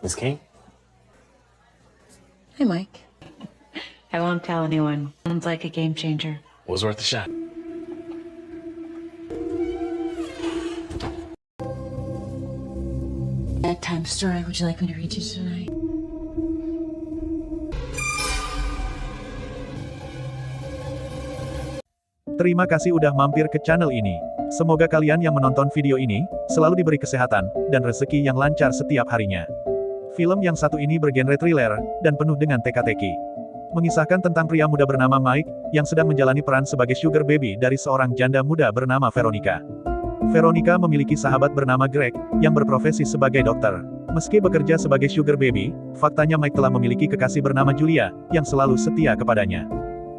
Miss King? Hi, Mike. I won't tell anyone. Sounds like a game changer. Was worth a shot. Bedtime story. Would you like me to read you tonight? Terima kasih udah mampir ke channel ini. Semoga kalian yang menonton video ini, selalu diberi kesehatan, dan rezeki yang lancar setiap harinya. Film yang satu ini bergenre thriller, dan penuh dengan teka-teki. Mengisahkan tentang pria muda bernama Mike, yang sedang menjalani peran sebagai sugar baby dari seorang janda muda bernama Veronica. Veronica memiliki sahabat bernama Greg, yang berprofesi sebagai dokter. Meski bekerja sebagai sugar baby, faktanya Mike telah memiliki kekasih bernama Julia, yang selalu setia kepadanya.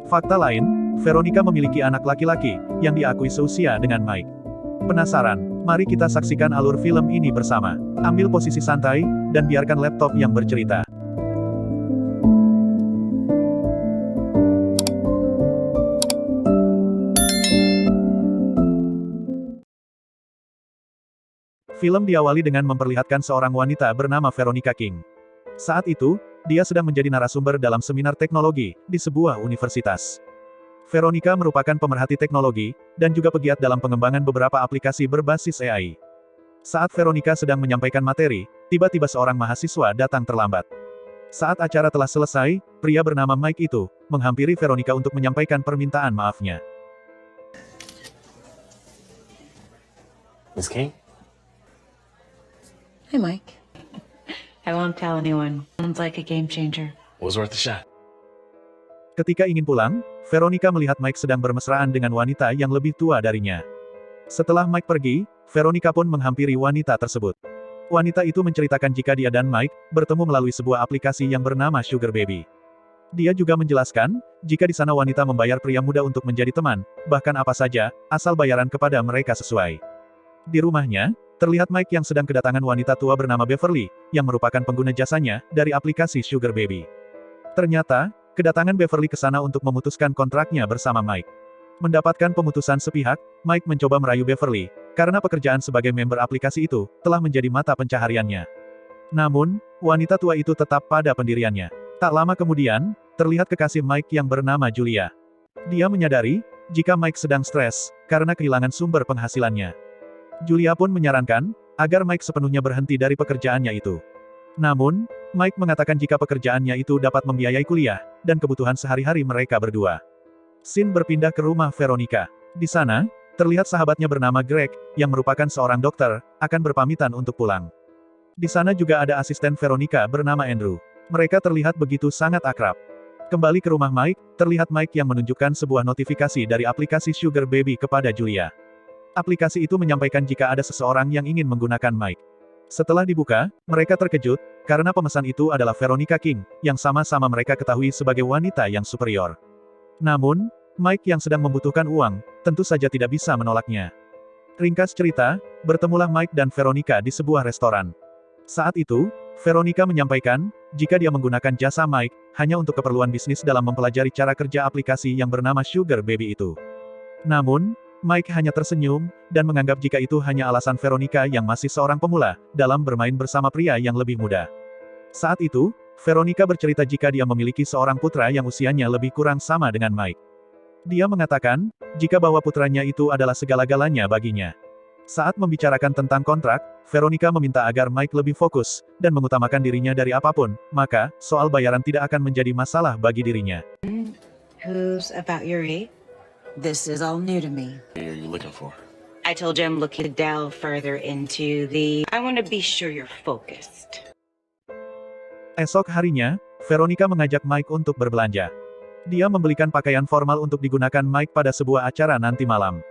Fakta lain, Veronica memiliki anak laki-laki, yang diakui seusia dengan Mike. Penasaran? Mari kita saksikan alur film ini bersama. Ambil posisi santai, dan biarkan laptop yang bercerita. Film diawali dengan memperlihatkan seorang wanita bernama Veronica King. Saat itu, dia sedang menjadi narasumber dalam seminar teknologi, di sebuah universitas. Veronica merupakan pemerhati teknologi, dan juga pegiat dalam pengembangan beberapa aplikasi berbasis AI. Saat Veronica sedang menyampaikan materi, tiba-tiba seorang mahasiswa datang terlambat. Saat acara telah selesai, pria bernama Mike itu, menghampiri Veronica untuk menyampaikan permintaan maafnya. Miss King? Hi, Mike. I won't tell anyone. Sounds like a game changer. Was worth a shot. Ketika ingin pulang, Veronica melihat Mike sedang bermesraan dengan wanita yang lebih tua darinya. Setelah Mike pergi, Veronica pun menghampiri wanita tersebut. Wanita itu menceritakan jika dia dan Mike bertemu melalui sebuah aplikasi yang bernama Sugar Baby. Dia juga menjelaskan, jika di sana wanita membayar pria muda untuk menjadi teman, bahkan apa saja, asal bayaran kepada mereka sesuai. Di rumahnya, terlihat Mike yang sedang kedatangan wanita tua bernama Beverly, yang merupakan pengguna jasanya dari aplikasi Sugar Baby. Ternyata, kedatangan Beverly ke sana untuk memutuskan kontraknya bersama Mike. Mendapatkan pemutusan sepihak, Mike mencoba merayu Beverly, karena pekerjaan sebagai member aplikasi itu telah menjadi mata pencahariannya. Namun, wanita tua itu tetap pada pendiriannya. Tak lama kemudian, terlihat kekasih Mike yang bernama Julia. Dia menyadari, jika Mike sedang stres, karena kehilangan sumber penghasilannya. Julia pun menyarankan, agar Mike sepenuhnya berhenti dari pekerjaannya itu. Namun, Mike mengatakan jika pekerjaannya itu dapat membiayai kuliah, dan kebutuhan sehari-hari mereka berdua. Scene berpindah ke rumah Veronica. Di sana, terlihat sahabatnya bernama Greg, yang merupakan seorang dokter, akan berpamitan untuk pulang. Di sana juga ada asisten Veronica bernama Andrew. Mereka terlihat begitu sangat akrab. Kembali ke rumah Mike, terlihat Mike yang menunjukkan sebuah notifikasi dari aplikasi Sugar Baby kepada Julia. Aplikasi itu menyampaikan jika ada seseorang yang ingin menggunakan Mike. Setelah dibuka, mereka terkejut, karena pemesan itu adalah Veronica King, yang sama-sama mereka ketahui sebagai wanita yang superior. Namun, Mike yang sedang membutuhkan uang, tentu saja tidak bisa menolaknya. Ringkas cerita, bertemulah Mike dan Veronica di sebuah restoran. Saat itu, Veronica menyampaikan, jika dia menggunakan jasa Mike, hanya untuk keperluan bisnis dalam mempelajari cara kerja aplikasi yang bernama Sugar Baby itu. Namun, Mike hanya tersenyum, dan menganggap jika itu hanya alasan Veronica yang masih seorang pemula, dalam bermain bersama pria yang lebih muda. Saat itu, Veronica bercerita jika dia memiliki seorang putra yang usianya lebih kurang sama dengan Mike. Dia mengatakan, jika bahwa putranya itu adalah segala-galanya baginya. Saat membicarakan tentang kontrak, Veronica meminta agar Mike lebih fokus, dan mengutamakan dirinya dari apapun, maka, soal bayaran tidak akan menjadi masalah bagi dirinya. Who's about your age? This is all new to me. What are you looking for? I told you I'm looking to delve further into I want to be sure you're focused. Esok harinya, Veronica mengajak Mike untuk berbelanja. Dia membelikan pakaian formal untuk digunakan Mike pada sebuah acara nanti malam.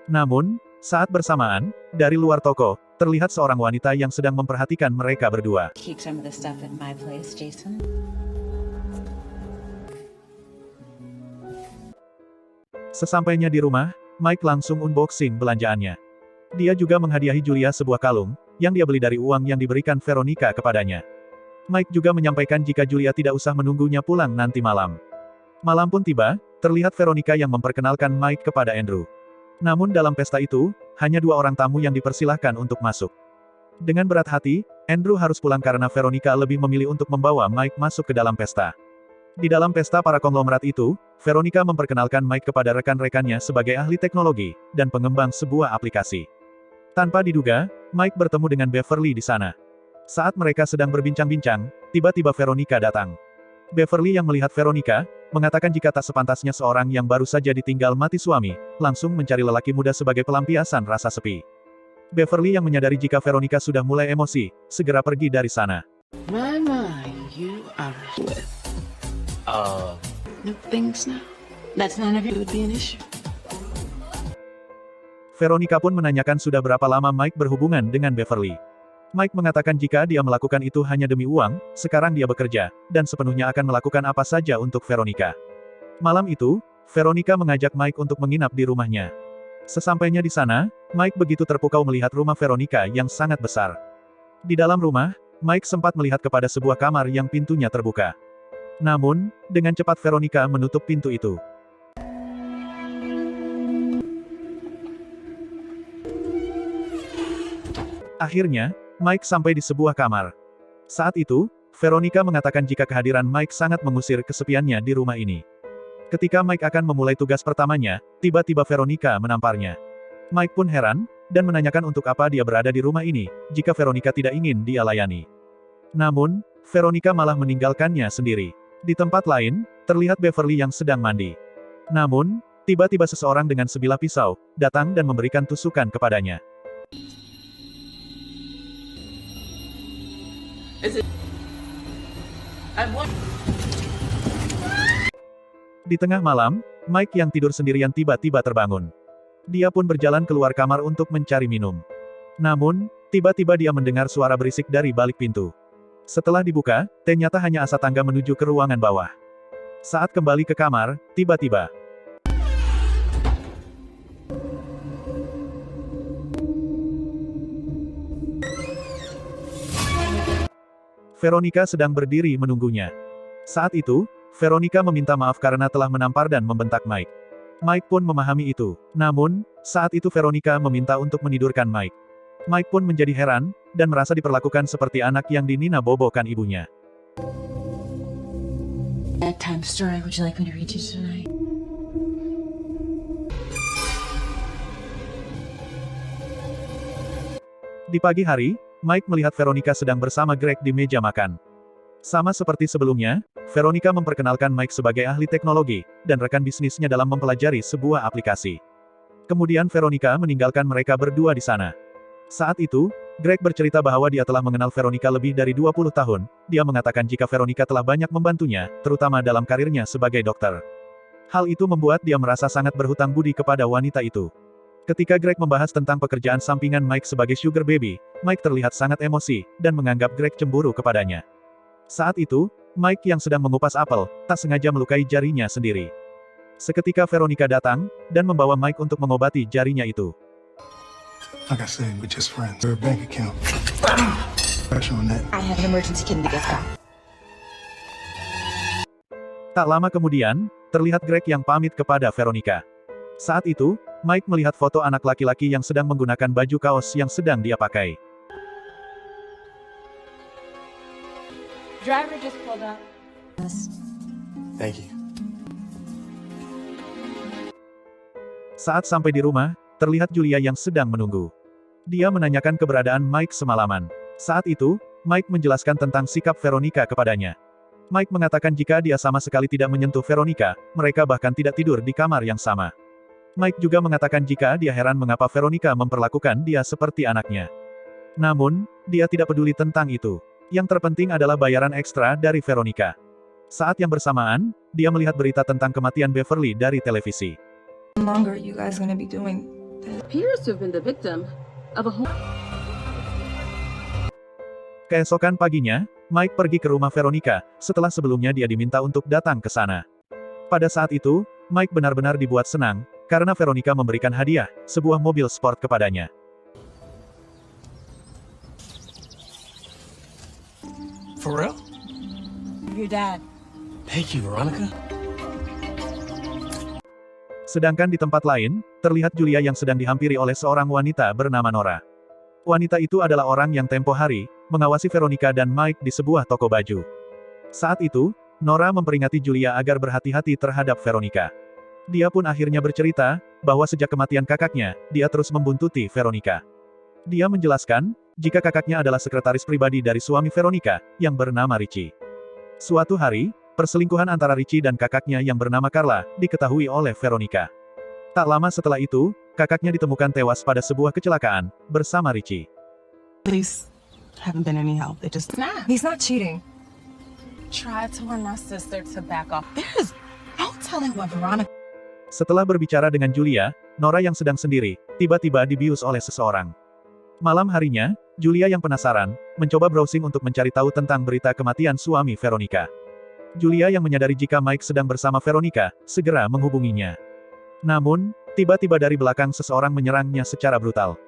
Namun, saat bersamaan, dari luar toko, terlihat seorang wanita yang sedang memperhatikan mereka berdua. Keep some of the stuff in my place, Jason. Sesampainya di rumah, Mike langsung unboxing belanjaannya. Dia juga menghadiahi Julia sebuah kalung, yang dia beli dari uang yang diberikan Veronica kepadanya. Mike juga menyampaikan jika Julia tidak usah menunggunya pulang nanti malam. Malam pun tiba, terlihat Veronica yang memperkenalkan Mike kepada Andrew. Namun dalam pesta itu, hanya 2 orang tamu yang dipersilahkan untuk masuk. Dengan berat hati, Andrew harus pulang karena Veronica lebih memilih untuk membawa Mike masuk ke dalam pesta. Di dalam pesta para konglomerat itu, Veronica memperkenalkan Mike kepada rekan-rekannya sebagai ahli teknologi, dan pengembang sebuah aplikasi. Tanpa diduga, Mike bertemu dengan Beverly di sana. Saat mereka sedang berbincang-bincang, tiba-tiba Veronica datang. Beverly yang melihat Veronica, mengatakan jika tak sepantasnya seorang yang baru saja ditinggal mati suami, langsung mencari lelaki muda sebagai pelampiasan rasa sepi. Beverly yang menyadari jika Veronica sudah mulai emosi, segera pergi dari sana. My, you are with new things now. That's none of it would be an issue. Veronica pun menanyakan sudah berapa lama Mike berhubungan dengan Beverly. Mike mengatakan jika dia melakukan itu hanya demi uang, sekarang dia bekerja, dan sepenuhnya akan melakukan apa saja untuk Veronica. Malam itu, Veronica mengajak Mike untuk menginap di rumahnya. Sesampainya di sana, Mike begitu terpukau melihat rumah Veronica yang sangat besar. Di dalam rumah, Mike sempat melihat kepada sebuah kamar yang pintunya terbuka. Namun, dengan cepat Veronica menutup pintu itu. Akhirnya, Mike sampai di sebuah kamar. Saat itu, Veronica mengatakan jika kehadiran Mike sangat mengusir kesepiannya di rumah ini. Ketika Mike akan memulai tugas pertamanya, tiba-tiba Veronica menamparnya. Mike pun heran, dan menanyakan untuk apa dia berada di rumah ini, jika Veronica tidak ingin dia layani. Namun, Veronica malah meninggalkannya sendiri. Di tempat lain, terlihat Beverly yang sedang mandi. Namun, tiba-tiba seseorang dengan sebilah pisau, datang dan memberikan tusukan kepadanya. Di tengah malam, Mike yang tidur sendirian tiba-tiba terbangun. Dia pun berjalan keluar kamar untuk mencari minum. Namun, tiba-tiba dia mendengar suara berisik dari balik pintu. Setelah dibuka, ternyata hanya asap tangga menuju ke ruangan bawah. Saat kembali ke kamar, tiba-tiba Veronica sedang berdiri menunggunya. Saat itu, Veronica meminta maaf karena telah menampar dan membentak Mike. Mike pun memahami itu. Namun, saat itu Veronica meminta untuk menidurkan Mike. Mike pun menjadi heran, dan merasa diperlakukan seperti anak yang dinina-bobokan ibunya. Bedtime story, would you like me to read you tonight? Di pagi hari, Mike melihat Veronica sedang bersama Greg di meja makan. Sama seperti sebelumnya, Veronica memperkenalkan Mike sebagai ahli teknologi, dan rekan bisnisnya dalam mempelajari sebuah aplikasi. Kemudian Veronica meninggalkan mereka berdua di sana. Saat itu, Greg bercerita bahwa dia telah mengenal Veronica lebih dari 20 tahun, dia mengatakan jika Veronica telah banyak membantunya, terutama dalam karirnya sebagai dokter. Hal itu membuat dia merasa sangat berhutang budi kepada wanita itu. Ketika Greg membahas tentang pekerjaan sampingan Mike sebagai sugar baby, Mike terlihat sangat emosi, dan menganggap Greg cemburu kepadanya. Saat itu, Mike yang sedang mengupas apel, tak sengaja melukai jarinya sendiri. Seketika Veronica datang, dan membawa Mike untuk mengobati jarinya itu. Like I said, we're just friends. Her bank account. Pressure on that. I have an emergency kidney discount. Tak lama kemudian, terlihat Greg yang pamit kepada Veronica. Saat itu, Mike melihat foto anak laki-laki yang sedang menggunakan baju kaos yang sedang dia pakai. Driver just pulled up. Thank you. Saat sampai di rumah, terlihat Julia yang sedang menunggu. Dia menanyakan keberadaan Mike semalaman. Saat itu, Mike menjelaskan tentang sikap Veronica kepadanya. Mike mengatakan jika dia sama sekali tidak menyentuh Veronica, mereka bahkan tidak tidur di kamar yang sama. Mike juga mengatakan jika dia heran mengapa Veronica memperlakukan dia seperti anaknya. Namun, dia tidak peduli tentang itu. Yang terpenting adalah bayaran ekstra dari Veronica. Saat yang bersamaan, dia melihat berita tentang kematian Beverly dari televisi. How long are you guys gonna be doing this? Appears to have been the victim of a home. Keesokan paginya, Mike pergi ke rumah Veronica, setelah sebelumnya dia diminta untuk datang ke sana. Pada saat itu, Mike benar-benar dibuat senang, karena Veronica memberikan hadiah, sebuah mobil sport kepadanya. For real? Your dad. Thank you, Veronica. Sedangkan di tempat lain, terlihat Julia yang sedang dihampiri oleh seorang wanita bernama Nora. Wanita itu adalah orang yang tempo hari, mengawasi Veronica dan Mike di sebuah toko baju. Saat itu, Nora memperingati Julia agar berhati-hati terhadap Veronica. Dia pun akhirnya bercerita, bahwa sejak kematian kakaknya, dia terus membuntuti Veronica. Dia menjelaskan, jika kakaknya adalah sekretaris pribadi dari suami Veronica, yang bernama Richie. Suatu hari, perselingkuhan antara Richie dan kakaknya yang bernama Carla, diketahui oleh Veronica. Tak lama setelah itu, kakaknya ditemukan tewas pada sebuah kecelakaan, bersama Richie. Police haven't been any help. They just He's not cheating. tried to warn my sister to back off. There's no telling what Veronica. Setelah berbicara dengan Julia, Nora yang sedang sendiri, tiba-tiba dibius oleh seseorang. Malam harinya, Julia yang penasaran, mencoba browsing untuk mencari tahu tentang berita kematian suami Veronica. Julia yang menyadari jika Mike sedang bersama Veronica, segera menghubunginya. Namun, tiba-tiba dari belakang seseorang menyerangnya secara brutal.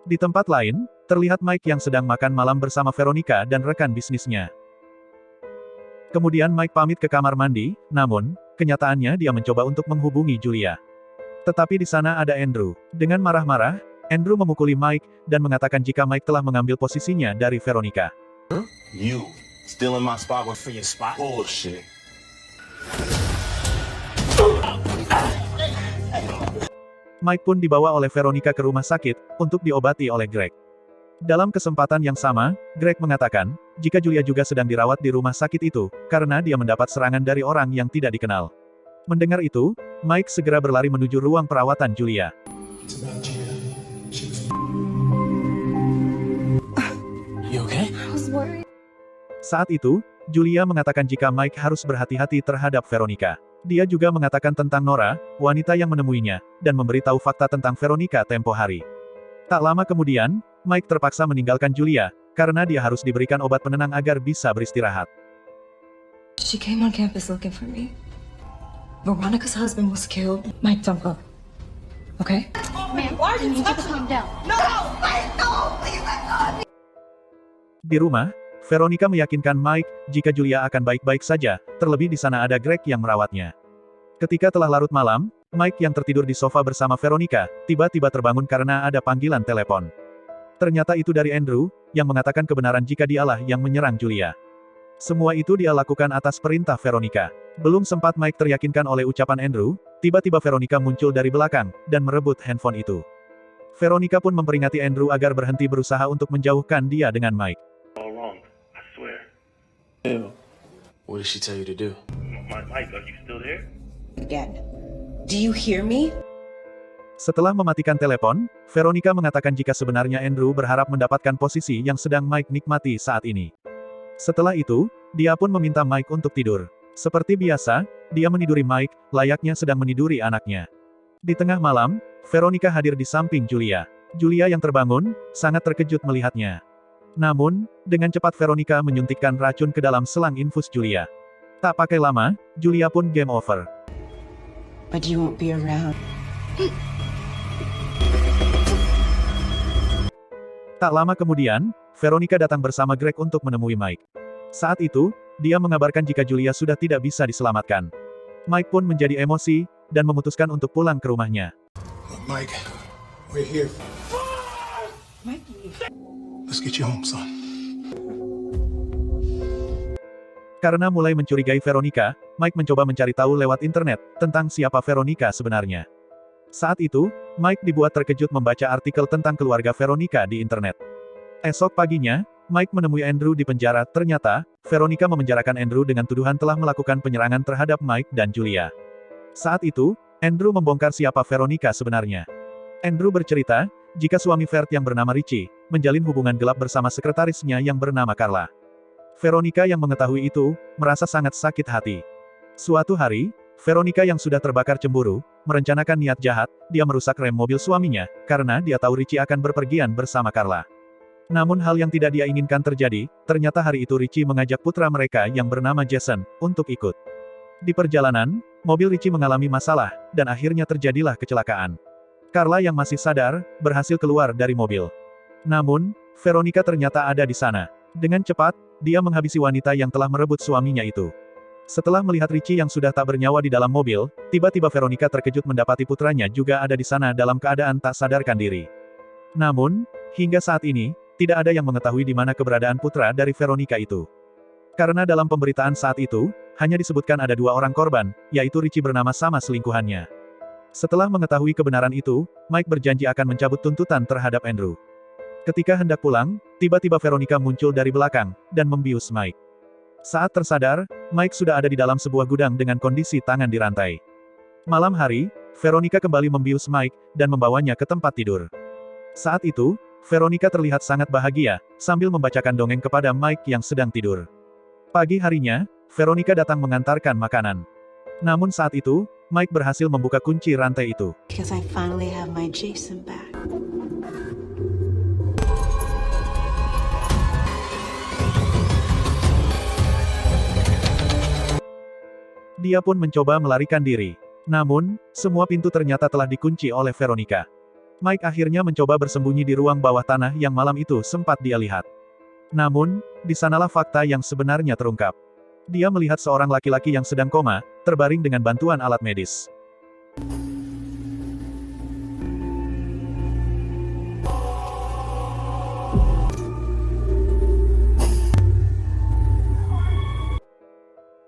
Di tempat lain, terlihat Mike yang sedang makan malam bersama Veronica dan rekan bisnisnya. Kemudian Mike pamit ke kamar mandi, namun, kenyataannya dia mencoba untuk menghubungi Julia. Tetapi di sana ada Andrew. Dengan marah-marah, Andrew memukuli Mike, dan mengatakan jika Mike telah mengambil posisinya dari Veronica. You stealing my spot for your spot? Bullshit. Mike pun dibawa oleh Veronica ke rumah sakit, untuk diobati oleh Greg. Dalam kesempatan yang sama, Greg mengatakan, jika Julia juga sedang dirawat di rumah sakit itu, karena dia mendapat serangan dari orang yang tidak dikenal. Mendengar itu, Mike segera berlari menuju ruang perawatan Julia. It's about Gina. She was You okay? I was worried. Saat itu, Julia mengatakan jika Mike harus berhati-hati terhadap Veronica. Dia juga mengatakan tentang Nora, wanita yang menemuinya, dan memberitahu fakta tentang Veronica tempo hari. Tak lama kemudian, Mike terpaksa meninggalkan Julia, karena dia harus diberikan obat penenang agar bisa beristirahat. She came on campus looking for me. Veronica's husband was killed. Mike, don't go. Okay? Di rumah, Veronica meyakinkan Mike, jika Julia akan baik-baik saja, terlebih di sana ada Greg yang merawatnya. Ketika telah larut malam, Mike yang tertidur di sofa bersama Veronica, tiba-tiba terbangun karena ada panggilan telepon. Ternyata itu dari Andrew, yang mengatakan kebenaran jika dialah yang menyerang Julia. Semua itu dia lakukan atas perintah Veronica. Belum sempat Mike teryakinkan oleh ucapan Andrew, tiba-tiba Veronica muncul dari belakang, dan merebut handphone itu. Veronica pun memperingati Andrew agar berhenti berusaha untuk menjauhkan dia dengan Mike. All wrong. I swear. What did she tell you to do? Mike, are you still there? Again. Do you hear me? Setelah mematikan telepon, Veronica mengatakan jika sebenarnya Andrew berharap mendapatkan posisi yang sedang Mike nikmati saat ini. Setelah itu, dia pun meminta Mike untuk tidur. Seperti biasa, dia meniduri Mike, layaknya sedang meniduri anaknya. Di tengah malam, Veronica hadir di samping Julia. Julia yang terbangun, sangat terkejut melihatnya. Namun, dengan cepat Veronica menyuntikkan racun ke dalam selang infus Julia. Tak pakai lama, Julia pun game over. But you won't be around. Tak lama kemudian, Veronica datang bersama Greg untuk menemui Mike. Saat itu, dia mengabarkan jika Julia sudah tidak bisa diselamatkan. Mike pun menjadi emosi, dan memutuskan untuk pulang ke rumahnya. Look, Mike, we're here. Let's get you home, son. Karena mulai mencurigai Veronica, Mike mencoba mencari tahu lewat internet, tentang siapa Veronica sebenarnya. Saat itu, Mike dibuat terkejut membaca artikel tentang keluarga Veronica di internet. Esok paginya, Mike menemui Andrew di penjara, ternyata, Veronica memenjarakan Andrew dengan tuduhan telah melakukan penyerangan terhadap Mike dan Julia. Saat itu, Andrew membongkar siapa Veronica sebenarnya. Andrew bercerita, jika suami Vert yang bernama Richie, menjalin hubungan gelap bersama sekretarisnya yang bernama Carla. Veronica yang mengetahui itu, merasa sangat sakit hati. Suatu hari, Veronica yang sudah terbakar cemburu, merencanakan niat jahat, dia merusak rem mobil suaminya, karena dia tahu Richie akan berpergian bersama Carla. Namun hal yang tidak dia inginkan terjadi, ternyata hari itu Richie mengajak putra mereka yang bernama Jason, untuk ikut. Di perjalanan, mobil Richie mengalami masalah, dan akhirnya terjadilah kecelakaan. Carla yang masih sadar, berhasil keluar dari mobil. Namun, Veronica ternyata ada di sana. Dengan cepat, dia menghabisi wanita yang telah merebut suaminya itu. Setelah melihat Richie yang sudah tak bernyawa di dalam mobil, tiba-tiba Veronica terkejut mendapati putranya juga ada di sana dalam keadaan tak sadarkan diri. Namun, hingga saat ini, tidak ada yang mengetahui di mana keberadaan putra dari Veronica itu. Karena dalam pemberitaan saat itu, hanya disebutkan ada 2 orang korban, yaitu Richie bernama sama selingkuhannya. Setelah mengetahui kebenaran itu, Mike berjanji akan mencabut tuntutan terhadap Andrew. Ketika hendak pulang, tiba-tiba Veronica muncul dari belakang, dan membius Mike. Saat tersadar, Mike sudah ada di dalam sebuah gudang dengan kondisi tangan dirantai. Malam hari, Veronica kembali membius Mike, dan membawanya ke tempat tidur. Saat itu, Veronica terlihat sangat bahagia, sambil membacakan dongeng kepada Mike yang sedang tidur. Pagi harinya, Veronica datang mengantarkan makanan. Namun saat itu, Mike berhasil membuka kunci rantai itu. Because I finally have my Jason back. Dia pun mencoba melarikan diri. Namun, semua pintu ternyata telah dikunci oleh Veronica. Mike akhirnya mencoba bersembunyi di ruang bawah tanah yang malam itu sempat dia lihat. Namun, di sanalah fakta yang sebenarnya terungkap. Dia melihat seorang laki-laki yang sedang koma, terbaring dengan bantuan alat medis.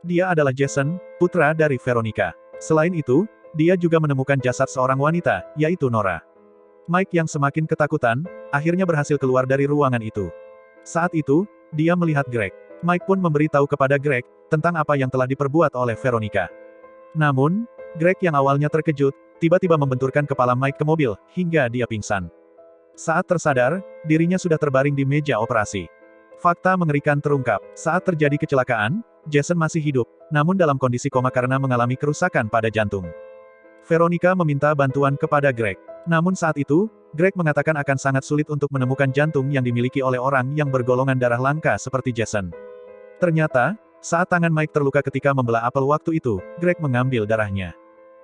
Dia adalah Jason, putra dari Veronica. Selain itu, dia juga menemukan jasad seorang wanita, yaitu Nora. Mike yang semakin ketakutan, akhirnya berhasil keluar dari ruangan itu. Saat itu, dia melihat Greg. Mike pun memberitahu kepada Greg, tentang apa yang telah diperbuat oleh Veronica. Namun, Greg yang awalnya terkejut, tiba-tiba membenturkan kepala Mike ke mobil, hingga dia pingsan. Saat tersadar, dirinya sudah terbaring di meja operasi. Fakta mengerikan terungkap. Saat terjadi kecelakaan, Jason masih hidup, namun dalam kondisi koma karena mengalami kerusakan pada jantung. Veronica meminta bantuan kepada Greg. Namun saat itu, Greg mengatakan akan sangat sulit untuk menemukan jantung yang dimiliki oleh orang yang bergolongan darah langka seperti Jason. Ternyata, saat tangan Mike terluka ketika membelah apel waktu itu, Greg mengambil darahnya.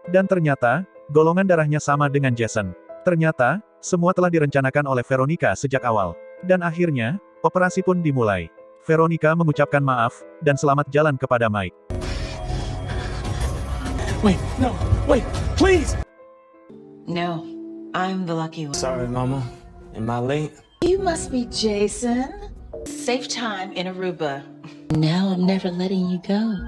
Dan ternyata, golongan darahnya sama dengan Jason. Ternyata, semua telah direncanakan oleh Veronica sejak awal. Dan akhirnya, operasi pun dimulai. Veronica mengucapkan maaf, dan selamat jalan kepada Mike. Wait, no, wait, please! No, I'm the lucky one. Sorry, Mama. Am I late? You must be Jason. Safe time in Aruba. Now I'm never letting you go.